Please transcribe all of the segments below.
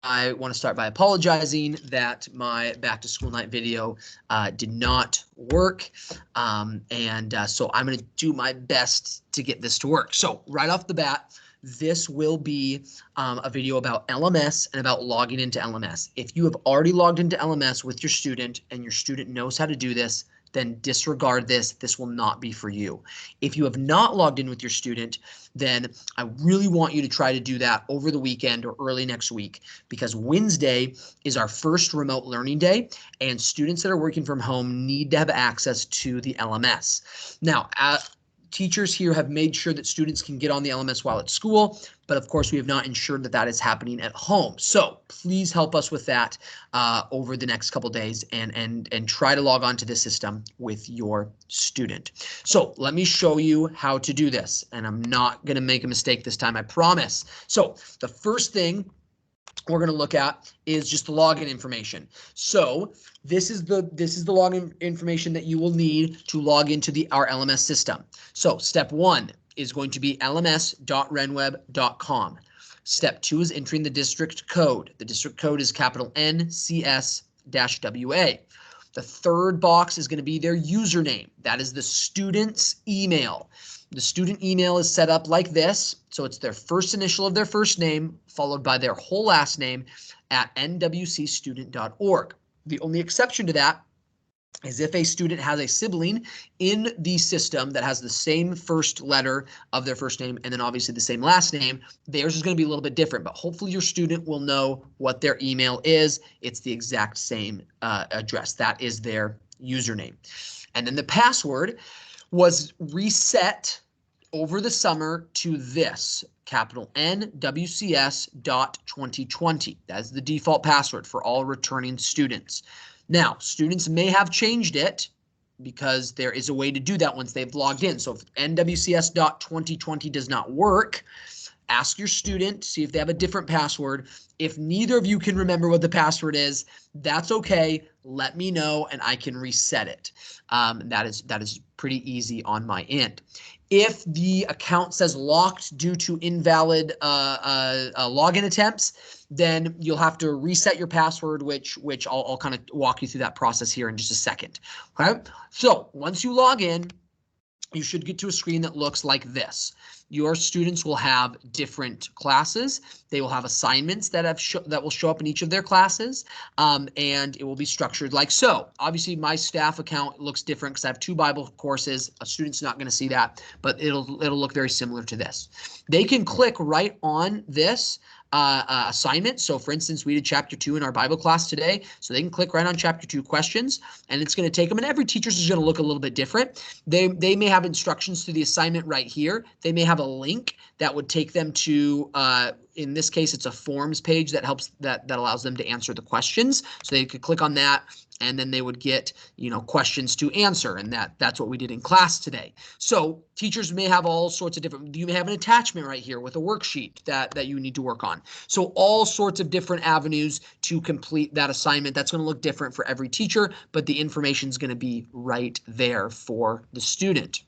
I want to start by apologizing that my back to school night video did not work. So I'm going to do my best to get this to work. So right off the bat, this will be a video about LMS and about logging into LMS. If you have already logged into LMS with your student and your student knows how to do this, then disregard this. This will not be for you. If you have not logged in with your student, then I really want you to try to do that over the weekend or early next week, because Wednesday is our first remote learning day, and students that are working from home need to have access to the LMS. Now, teachers here have made sure that students can get on the LMS while at school, but of course we have not ensured that that is happening at home. So please help us with that over the next couple days and try to log on to this system with your student. So let me show you how to do this, and I'm not going to make a mistake this time, I promise. So the first thing we're going to look at is just the login information. So this is the login information that you will need to log into our LMS system. So step 1 is going to be lms.renweb.com. Step 2 is entering the district code. The district code is capital NCS-WA. The third box is going to be their username. That is the student's email. The student email is set up like this. So it's their first initial of their first name followed by their whole last name at nwcstudent.org. The only exception to that is if a student has a sibling in the system that has the same first letter of their first name and then obviously the same last name, theirs is going to be a little bit different, but hopefully your student will know what their email is. It's the exact same address. That is their username. And then the password was reset over the summer to this, capital NWCS.2020. That is the default password for all returning students. Now, students may have changed it because there is a way to do that once they've logged in. So if NWCS.2020 does not work, ask your student, see if they have a different password. If neither of you can remember what the password is, that's okay. Let me know and I can reset it. That is pretty easy on my end. If the account says locked due to invalid login attempts, then you'll have to reset your password, which I'll kind of walk you through that process here in just a second. Okay, so once you log in, you should get to a screen that looks like this. Your students will have different classes. They will have assignments that will show up in each of their classes, and it will be structured like so. Obviously, my staff account looks different because I have 2 Bible courses. A student's not going to see that, but it'll look very similar to this. They can click right on this assignment. So for instance, we did chapter 2 in our Bible class today. So they can click right on chapter 2 questions, and it's going to take them, and every teacher's is going to look a little bit different. They may have instructions to the assignment right here. They may have a link that would take them to, in this case, it's a forms page that allows them to answer the questions. So they could click on that, and then they would get, questions to answer, and that's what we did in class today. So teachers may have all sorts of different, you may have an attachment right here with a worksheet that you need to work on. So all sorts of different avenues to complete that assignment. That's going to look different for every teacher, but the information is going to be right there for the student.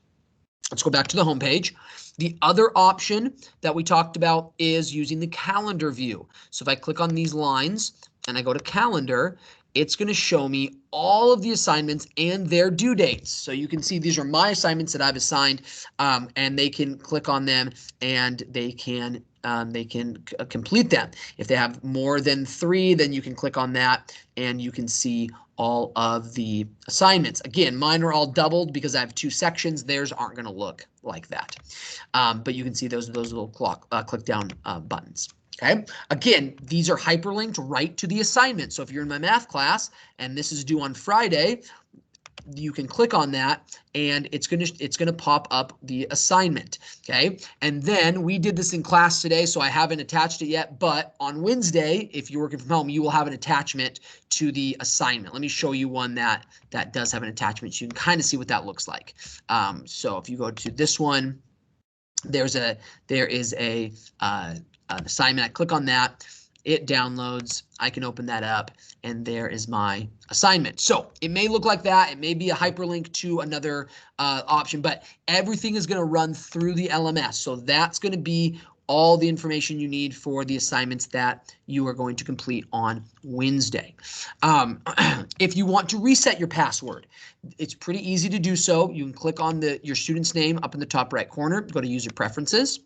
Let's go back to the home page. The other option that we talked about is using the calendar view. So if I click on these lines and I go to calendar, it's going to show me all of the assignments and their due dates. So you can see these are my assignments that I've assigned, and they can click on them and they can complete them. If they have more than 3, then you can click on that and you can see all of the assignments. Again, mine are all doubled because I have 2 sections. Theirs aren't going to look like that. But you can see those little click down buttons. Okay. Again, these are hyperlinked right to the assignment. So if you're in my math class and this is due on Friday, you can click on that and it's gonna pop up the assignment. Okay. And then we did this in class today, so I haven't attached it yet, but on Wednesday, if you're working from home, you will have an attachment to the assignment. Let me show you one that does have an attachment so you can kind of see what that looks like. So if you go to this one, there is an assignment. I click on that, it downloads, I can open that up, and there is my assignment. So it may look like that, it may be a hyperlink to another option, but everything is going to run through the LMS. So that's going to be all the information you need for the assignments that you are going to complete on Wednesday. If you want to reset your password, it's pretty easy to do so. You can click on your student's name up in the top right corner, go to user preferences.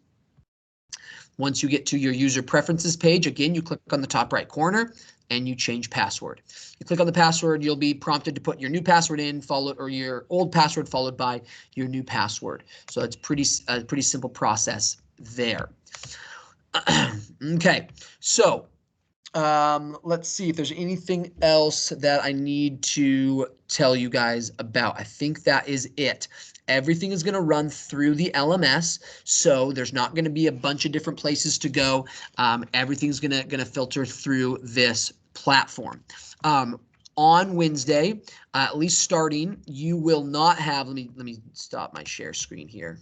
Once you get to your user preferences page, again, you click on the top right corner and you change password. You click on the password, you'll be prompted to put your new password in, or your old password followed by your new password. So it's a pretty simple process there. Okay, so let's see if there's anything else that I need to tell you guys about. I think that is it. Everything is going to run through the LMS, so there's not going to be a bunch of different places to go. Everything's going to filter through this platform. On Wednesday, at least starting, you will not have. Let me stop my share screen here.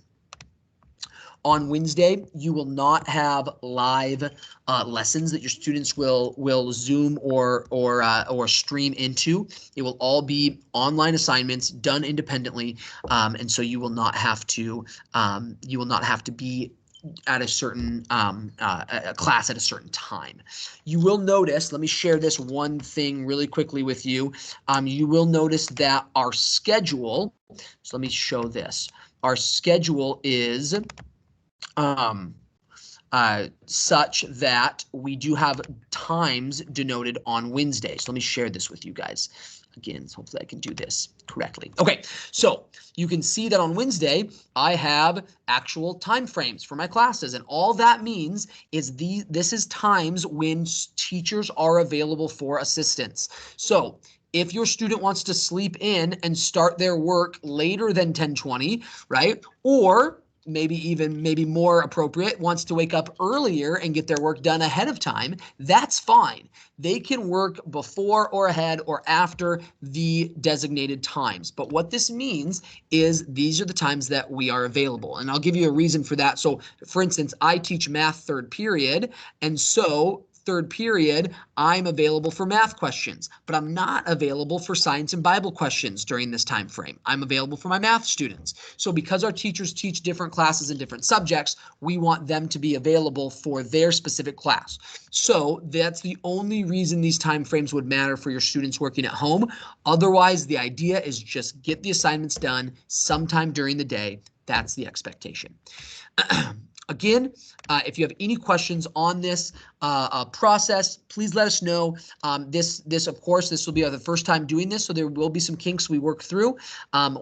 On Wednesday, you will not have live lessons that your students will Zoom or stream into. It will all be online assignments done independently, and so you will not have to be at a certain a class at a certain time. You will notice, let me share this one thing really quickly with you. You will notice that our schedule, so let me show this. Our schedule is such that we do have times denoted on Wednesday. So let me share this with you guys. Again, so hopefully I can do this correctly. Okay, so you can see that on Wednesday, I have actual time frames for my classes. And all that means is this is times when teachers are available for assistance. So if your student wants to sleep in and start their work later than 10:20, right? Or maybe more appropriate, wants to wake up earlier and get their work done ahead of time, that's fine. They can work before or ahead or after the designated times. But what this means is these are the times that we are available. And I'll give you a reason for that. So for instance, I teach math third period, and so third period, I'm available for math questions, but I'm not available for science and Bible questions during this time frame. I'm available for my math students. So because our teachers teach different classes in different subjects, we want them to be available for their specific class. So that's the only reason these time frames would matter for your students working at home. Otherwise, the idea is just get the assignments done sometime during the day. That's the expectation. Again, if you have any questions on this process, please let us know. Of course, this will be the first time doing this, so there will be some kinks we work through.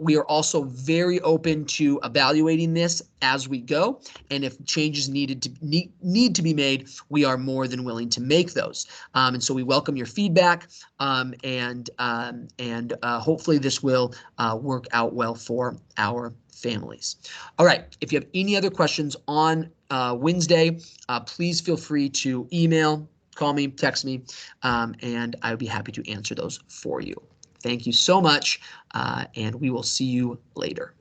We are also very open to evaluating this as we go, and if changes need to be made, we are more than willing to make those. And so we welcome your feedback, and hopefully this will work out well for our families. All right, if you have any other questions on Wednesday, please feel free to email, call me, text me, and I would be happy to answer those for you. Thank you so much, and we will see you later.